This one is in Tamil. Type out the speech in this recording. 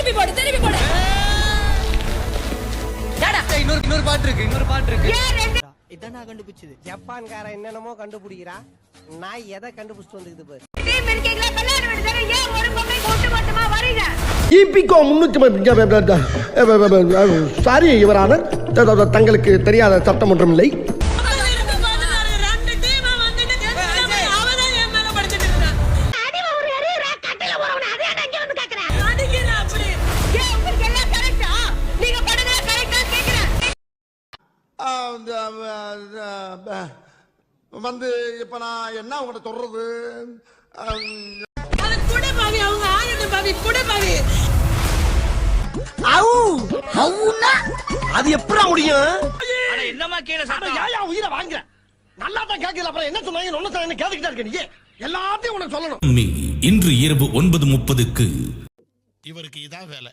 திருப்பி போடு. இன்னொரு பாட்டு இருக்கு. இதான் நான் கண்டுபிடிச்சது. ஜப்பான்கார என்னென்னமோ கண்டுபிடிக்கிறா, நான் எதை கண்டுபிடிச்சிட்டு வந்துக்குது பாரு. சாரி யுவரான, தங்களுக்கு தெரியாத சட்டம் ஒன்றும் இல்லை. வந்து இப்ப நான் என்ன உங்கள்ட்ட சொல்றது? அது எப்படி முடியும்? உயிரை வாங்க நல்லா தான் கேட்கல. அப்புறம் என்ன சொன்னாங்க கேட்டுக்கிட்டா இருக்க? நீ எல்லாத்தையும் உனக்கு சொல்லணும். இன்று இரவு 9:30க்கு இவருக்கு இதான் வேலை.